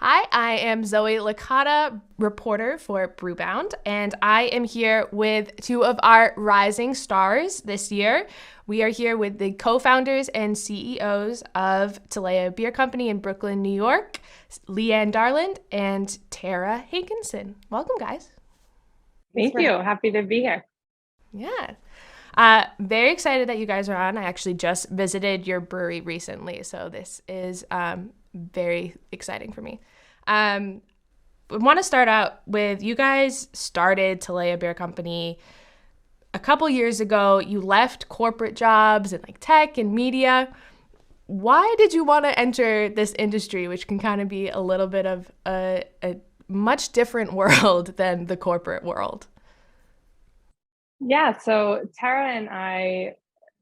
Hi, I am Zoe Licata, reporter for Brewbound, and I am here with two of our rising stars this year. We are here with the co-founders and CEOs of TALEA Beer Company in Brooklyn, New York, LeAnn Darland and Tara Hankinson. Welcome, guys. Thank you. Happy to be here. Yeah. Very excited that you guys are on. I actually just visited your brewery recently, so this is very exciting for me. I want to start out with you guys started TALEA Beer Company a couple years ago. You left corporate jobs and like tech and media. Why did you want to enter this industry, which can kind of be a little bit of a much different world than the corporate world? Yeah, so Tara and I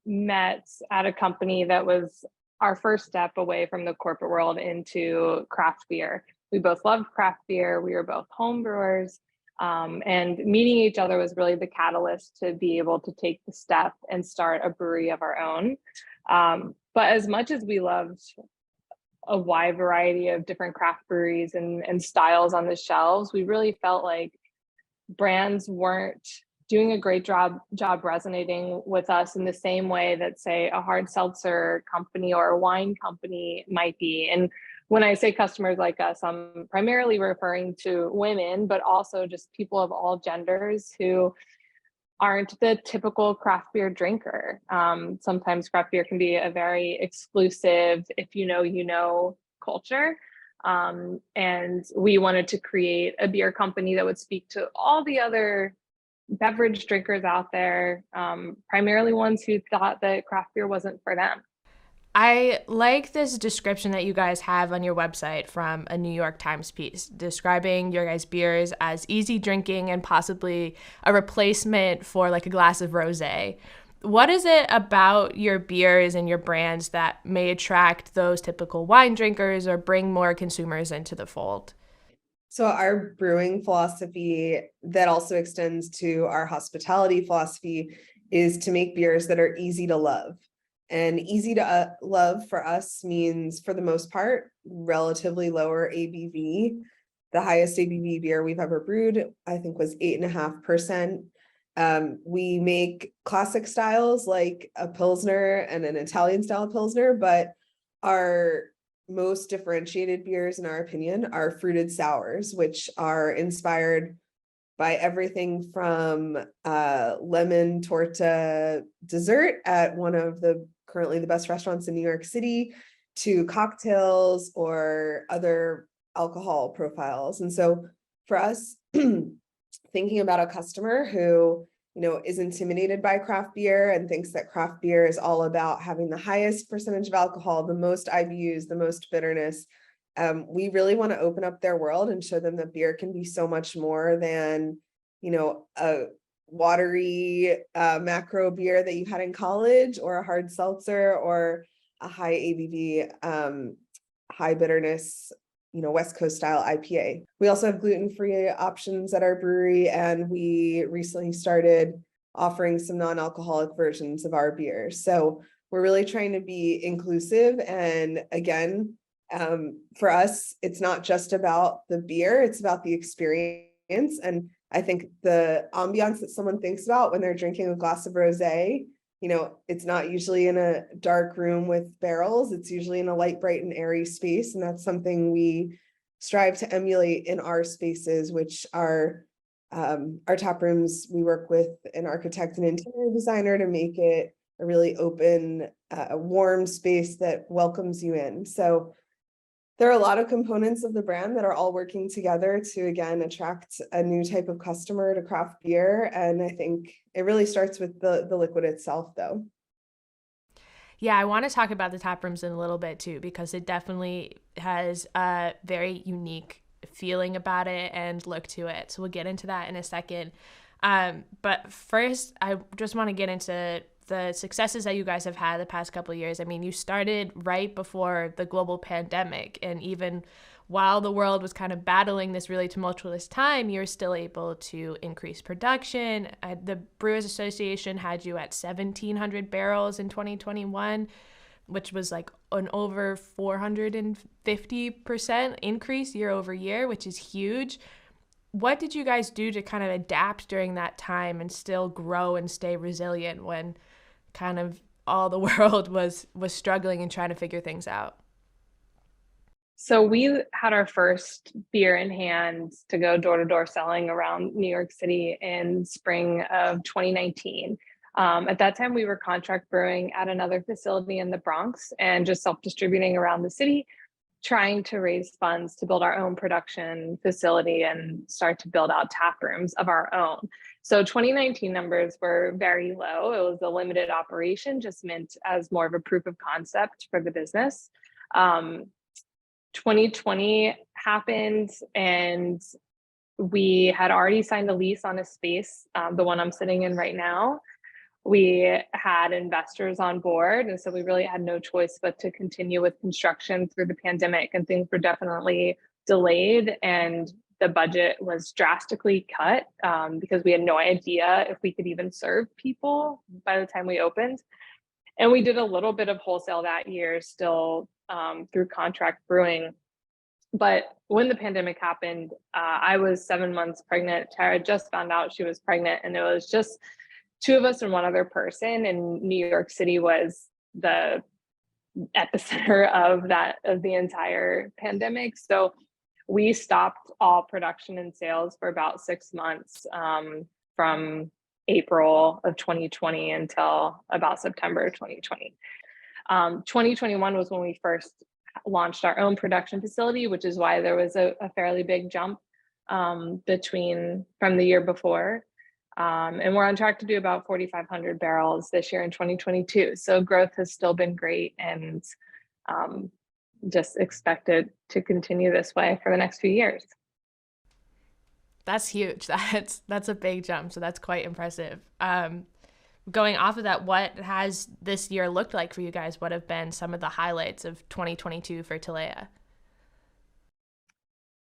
met at a company that was our first step away from the corporate world into craft beer. We both loved craft beer. We were both home brewers. And meeting each other was really the catalyst to be able to take the step and start a brewery of our own. But as much as we loved a wide variety of different craft breweries and styles on the shelves, we really felt like brands weren't doing a great job resonating with us in the same way that, say, a hard seltzer company or a wine company might be. And when I say customers like us, I'm primarily referring to women, but also just people of all genders who aren't the typical craft beer drinker. Sometimes craft beer can be a very exclusive, if you know, you know, culture. And we wanted to create a beer company that would speak to all the other beverage drinkers out there, primarily ones who thought that craft beer wasn't for them. I like this description that you guys have on your website from a New York Times piece describing your guys' beers as easy drinking and possibly a replacement for like a glass of rosé. What is it about your beers and your brands that may attract those typical wine drinkers or bring more consumers into the fold? So our brewing philosophy that also extends to our hospitality philosophy is to make beers that are easy to love. And easy to love for us means, for the most part, relatively lower ABV. The highest ABV beer we've ever brewed, I think, was 8.5%. We make classic styles like a Pilsner and an Italian style Pilsner, but our most differentiated beers, in our opinion, are fruited sours, which are inspired by everything from lemon torta dessert at one of the currently the best restaurants in New York City to cocktails or other alcohol profiles. And so for us, thinking about a customer who is intimidated by craft beer and thinks that craft beer is all about having the highest percentage of alcohol, the most IBUs, the most bitterness. We really want to open up their world and show them that beer can be so much more than, a watery macro beer that you had in college or a hard seltzer or a high ABV, high bitterness, West Coast style IPA. We also have gluten-free options at our brewery, and we recently started offering some non-alcoholic versions of our beers. So we're really trying to be inclusive. And again, for us, it's not just about the beer, it's about the experience. And I think the ambiance that someone thinks about when they're drinking a glass of rosé, it's not usually in a dark room with barrels. It's usually in a light, bright, and airy space. And that's something we strive to emulate in our spaces, which are our tap rooms. We work with an architect and interior designer to make it a really open, warm space that welcomes you in. So there are a lot of components of the brand that are all working together to, again, attract a new type of customer to craft beer. And I think it really starts with the liquid itself, though. Yeah, I want to talk about the tap rooms in a little bit too, because it definitely has a very unique feeling about it and look to it. So we'll get into that in a second. But first, I just want to get into the successes that you guys have had the past couple of years. I mean, you started right before the global pandemic, and even while the world was kind of battling this really tumultuous time, you're still able to increase production. The Brewers Association had you at 1,700 barrels in 2021. which was like an over 450% increase year over year, which is huge. What did you guys do to kind of adapt during that time and still grow and stay resilient when kind of all the world was struggling and trying to figure things out? So we had our first beer in hand to go door to door selling around New York City in spring of 2019. At that time, we were contract brewing at another facility in the Bronx and just self-distributing around the city, trying to raise funds to build our own production facility and start to build out tap rooms of our own. So 2019 numbers were very low. It was a limited operation, just meant as more of a proof of concept for the business. 2020 happened and we had already signed a lease on a space, the one I'm sitting in right now. We had investors on board, and so we really had no choice but to continue with construction through the pandemic, and things were definitely delayed and the budget was drastically cut because we had no idea if we could even serve people by the time we opened. And we did a little bit of wholesale that year still through contract brewing. But when the pandemic happened, I was 7 months pregnant. Tara just found out she was pregnant, and it was just two of us and one other person. And New York City was the epicenter of the entire pandemic. So we stopped all production and sales for about 6 months from April of 2020 until about September 2020. 2021 was when we first launched our own production facility, which is why there was a fairly big jump from the year before. And we're on track to do about 4,500 barrels this year in 2022. So growth has still been great, and just expected to continue this way for the next few years. That's huge. That's a big jump. So that's quite impressive. Going off of that, what has this year looked like for you guys? What have been some of the highlights of 2022 for TALEA?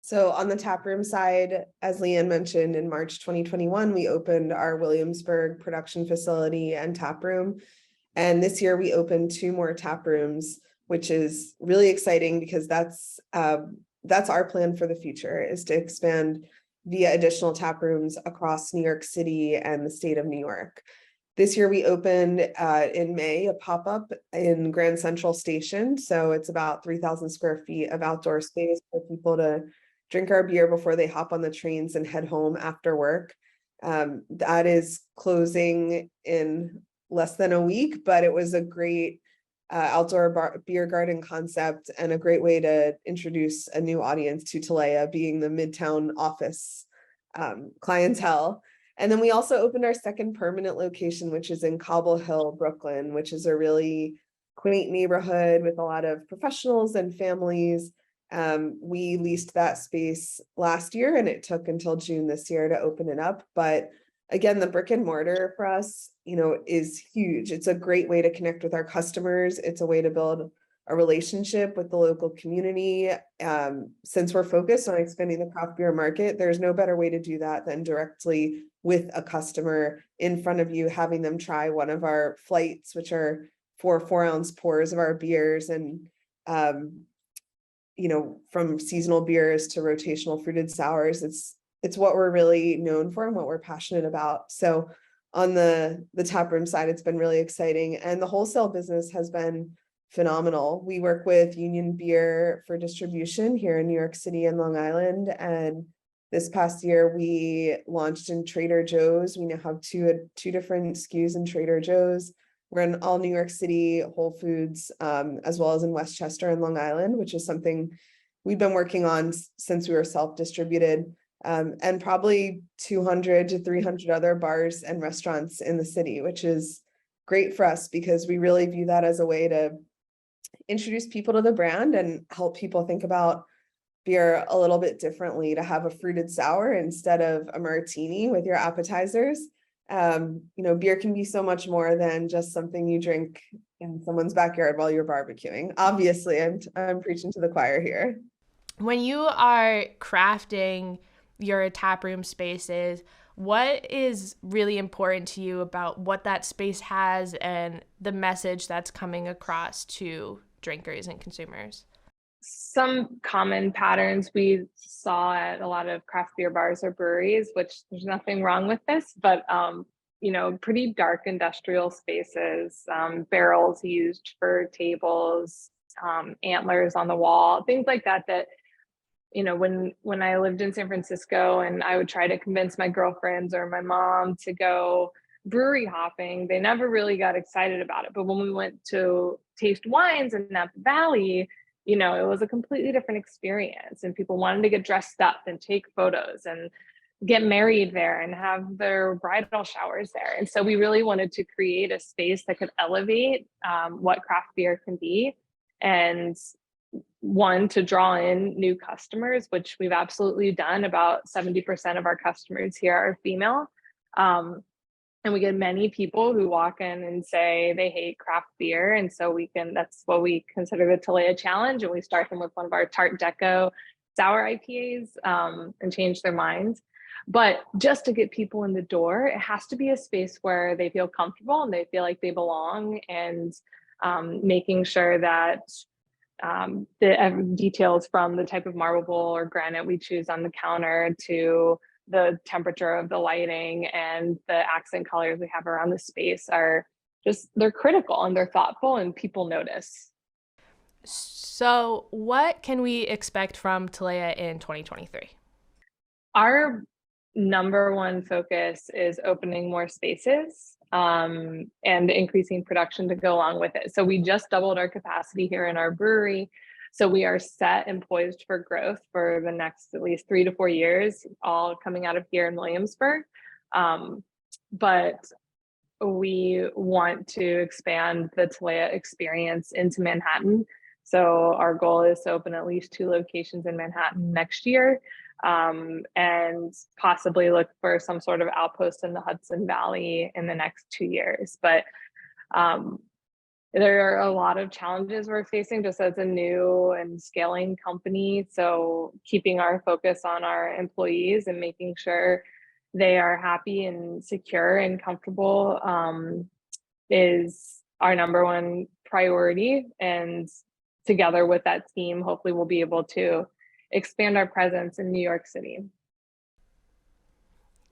So on the taproom side, as LeAnn mentioned, in March 2021, we opened our Williamsburg production facility and taproom. And this year we opened 2 more taprooms, which is really exciting because that's our plan for the future, is to expand via additional taprooms across New York City and the state of New York. This year we opened in May a pop-up in Grand Central Station. So it's about 3,000 square feet of outdoor space for people to drink our beer before they hop on the trains and head home after work. That is closing in less than a week, but it was a great outdoor beer garden concept and a great way to introduce a new audience to TALEA, being the Midtown office clientele. And then we also opened our second permanent location, which is in Cobble Hill, Brooklyn, which is a really quaint neighborhood with a lot of professionals and families. We leased that space last year, and it took until June this year to open it up. But again, the brick and mortar for us, is huge. It's a great way to connect with our customers. It's a way to build a relationship with the local community. Since we're focused on expanding the craft beer market, there's no better way to do that than directly with a customer in front of you, having them try one of our flights, which are 4-ounce pours of our beers, and from seasonal beers to rotational fruited sours. It's what we're really known for and what we're passionate about. So on the taproom side, it's been really exciting, and the wholesale business has been phenomenal. We work with Union Beer for distribution here in New York City and Long Island, and this past year we launched in Trader Joe's. We now have two different SKUs in Trader Joe's. We're in all New York City, Whole Foods, as well as in Westchester and Long Island, which is something we've been working on since we were self-distributed, and probably 200 to 300 other bars and restaurants in the city, which is great for us because we really view that as a way to introduce people to the brand and help people think about beer a little bit differently, to have a fruited sour instead of a martini with your appetizers. Beer can be so much more than just something you drink in someone's backyard while you're barbecuing. Obviously, I'm preaching to the choir here. When you are crafting your taproom spaces, What is really important to you about what that space has and the message that's coming across to drinkers and consumers? Some common patterns we saw at a lot of craft beer bars or breweries, which there's nothing wrong with this, but pretty dark industrial spaces, barrels used for tables, antlers on the wall, things like that. That when I lived in San Francisco and I would try to convince my girlfriends or my mom to go brewery hopping, they never really got excited about it. But when we went to taste wines in Napa Valley, it was a completely different experience, and people wanted to get dressed up and take photos and get married there and have their bridal showers there. And so we really wanted to create a space that could elevate what craft beer can be, and one, to draw in new customers, which we've absolutely done. About 70% of our customers here are female. And we get many people who walk in and say they hate craft beer. And so that's what we consider the TALEA challenge. And we start them with one of our Tart Deco sour IPAs and change their minds. But just to get people in the door, it has to be a space where they feel comfortable and they feel like they belong, and making sure that the details, from the type of marble or granite we choose on the counter to the temperature of the lighting and the accent colors we have around the space, they're critical and they're thoughtful, and people notice. So what can we expect from TALEA in 2023? Our number one focus is opening more spaces and increasing production to go along with it. So we just doubled our capacity here in our brewery. So we are set and poised for growth for the next at least 3 to 4 years, all coming out of here in Williamsburg. But we want to expand the TALEA experience into Manhattan. So our goal is to open at least 2 locations in Manhattan next year, and possibly look for some sort of outpost in the Hudson Valley in the next 2 years. But there are a lot of challenges we're facing just as a new and scaling company. So keeping our focus on our employees and making sure they are happy and secure and comfortable is our number one priority. And together with that team, hopefully we'll be able to expand our presence in New York City.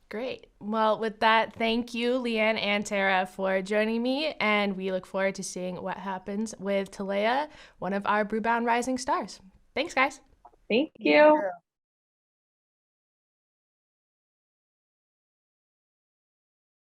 Great. Well, with that, thank you, LeAnn and Tara, for joining me, and we look forward to seeing what happens with TALEA, one of our Brewbound rising stars. Thanks, guys. Thank you.